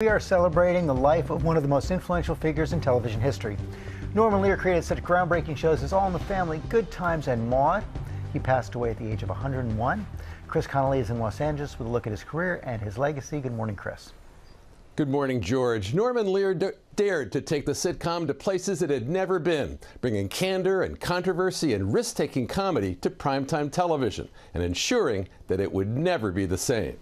We are celebrating the life of one of the most influential figures in television history. Norman Lear created such groundbreaking shows as All in the Family, Good Times, and Maude. He passed away at the age of 101. Chris Connolly is in Los Angeles with a look at his career and his legacy. Good morning, Chris. Good morning, George. Norman Lear dared to take the sitcom to places it had never been, bringing candor and controversy and risk-taking comedy to primetime television and ensuring that it would never be the same.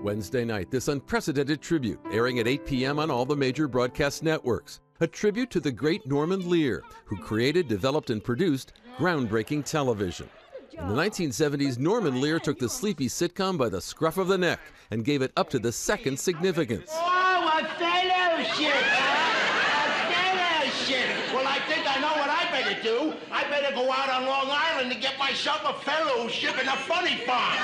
Wednesday night, this unprecedented tribute, airing at 8 p.m. on all the major broadcast networks. A tribute to the great Norman Lear, who created, developed, and produced groundbreaking television. In the 1970s, Norman Lear took the sleepy sitcom by the scruff of the neck and gave it up to the second significance. Oh, a fellowship! A fellowship! Well, I think I know what I better do. I better go out on Long Island and get myself a fellowship in a funny farm.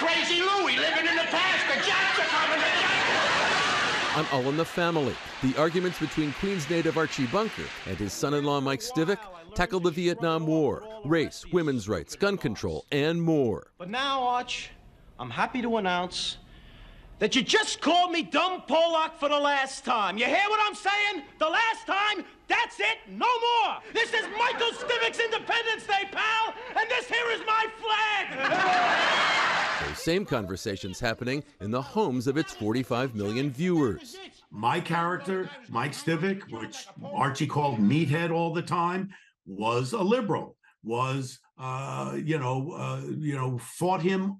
Crazy Louie living in the past. The Jacks are coming. The Jacks. On All in the Family, the arguments between Queens native Archie Bunker and his son-in-law Mike Stivic tackled the Vietnam War, race, women's rights, gun control, and more. But now, Arch, I'm happy to announce that you just called me dumb Pollock for the last time. You hear what I'm saying? The last time, that's it, no more. This is Michael Stivic's Independence Day, pal, and this here is my flag. Those same conversations happening in the homes of its 45 million viewers. My character, Mike Stivic, which Archie called Meathead all the time, was a liberal, was, fought him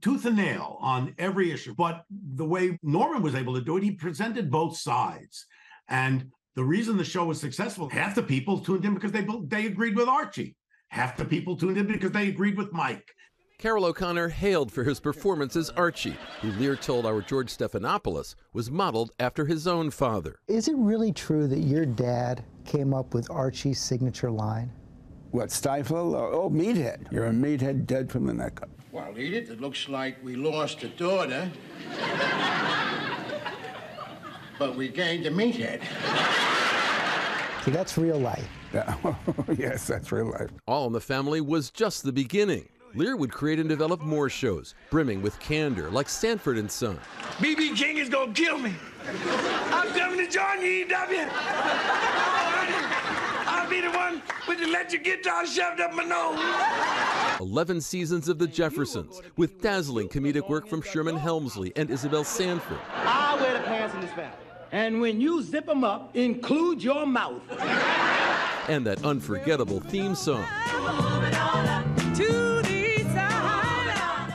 tooth and nail on every issue. But the way Norman was able to do it, he presented both sides. And the reason the show was successful, half the people tuned in because they agreed with Archie. Half the people tuned in because they agreed with Mike. Carol O'Connor hailed for his performance as Archie, who Lear told our George Stephanopoulos was modeled after his own father. Is it really true that your dad came up with Archie's signature line? What, stifle? Oh, meathead. You're a meathead dead from the neck up. Well, Edith, it looks like we lost a daughter. But we gained a meathead. See, that's real life. Yeah. Yes, that's real life. All in the Family was just the beginning. Lear would create and develop more shows, brimming with candor, like Sanford and Son. B.B. King is gonna kill me. I'm coming to join you, E.W. I'll be the one with the electric guitar shoved up my nose. 11 seasons of The Jeffersons, with dazzling comedic work from Sherman Helmsley and Isabel Sanford. I wear the pants in this family. And when you zip them up, include your mouth. And that unforgettable theme song.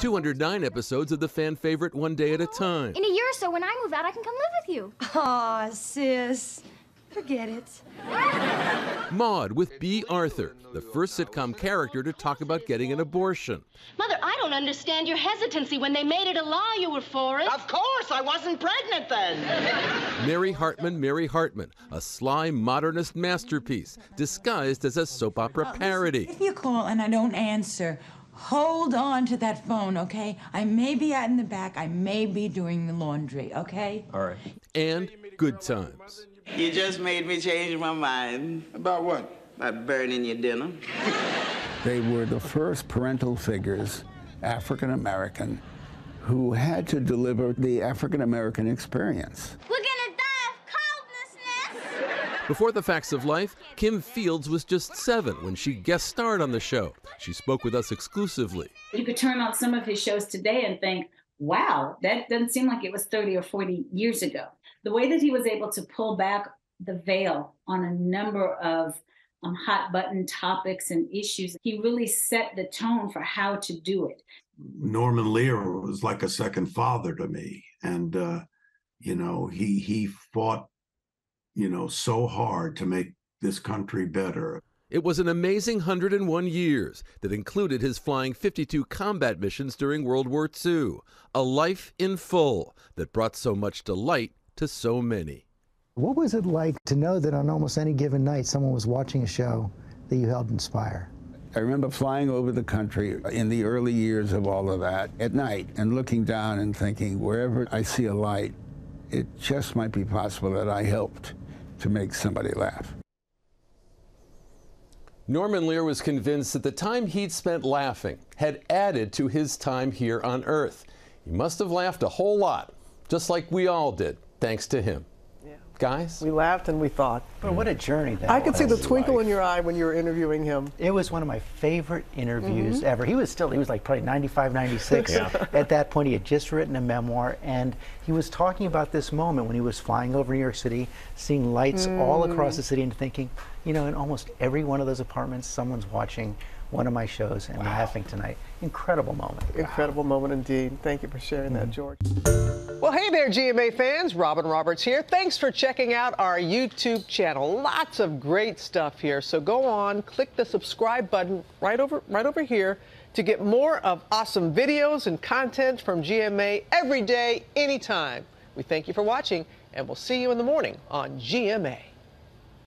209 episodes of the fan favorite One Day at a Time. In a year or so, when I move out, I can come live with you. Aw, sis. Forget it. Maude with B. Arthur, the first sitcom character to talk about getting an abortion. Mother, I don't understand your hesitancy. When they made it a law, you were for it. Of course, I wasn't pregnant then. Mary Hartman, a sly modernist masterpiece, disguised as a soap opera parody. If you call and I don't answer, hold on to that phone, okay? I may be out in the back. I may be doing the laundry, okay? All right. And Good Times. You just made me change my mind. About what? About burning your dinner. They were the first parental figures, African American, who had to deliver the African American experience. We're gonna die of coldness, Ness. Before the Facts of Life, Kim Fields was just 7 when she guest starred on the show. She spoke with us exclusively. You could turn on some of his shows today and think, wow, that doesn't seem like it was 30 or 40 years ago. The way that he was able to pull back the veil on a number of hot button topics and issues, he really set the tone for how to do it. Norman Lear was like a second father to me. And, he fought, so hard to make this country better. It was an amazing 101 years that included his flying 52 combat missions during World War II. A life in full that brought so much delight to so many. What was it like to know that on almost any given night someone was watching a show that you helped inspire? I remember flying over the country in the early years of all of that at night and looking down and thinking, wherever I see a light, it just might be possible that I helped to make somebody laugh. Norman Lear was convinced that the time he'd spent laughing had added to his time here on Earth. He must have laughed a whole lot, just like we all did, thanks to him. Guys? We laughed and we thought. But what a journey that I could was. see the twinkle in your eye when you were interviewing him. It was one of my favorite interviews ever. He was like probably 95, 96. At that point, he had just written a memoir, and he was talking about this moment when he was flying over New York City, seeing lights all across the city, and thinking, you know, in almost every one of those apartments, someone's watching one of my shows and laughing tonight. Incredible moment. Incredible moment indeed. Thank you for sharing that, George. Well, hey there, GMA fans. Robin Roberts here. Thanks for checking out our YouTube channel. Lots of great stuff here. So go on, click the subscribe button right over here to get more of awesome videos and content from GMA every day, anytime. We thank you for watching, and we'll see you in the morning on GMA.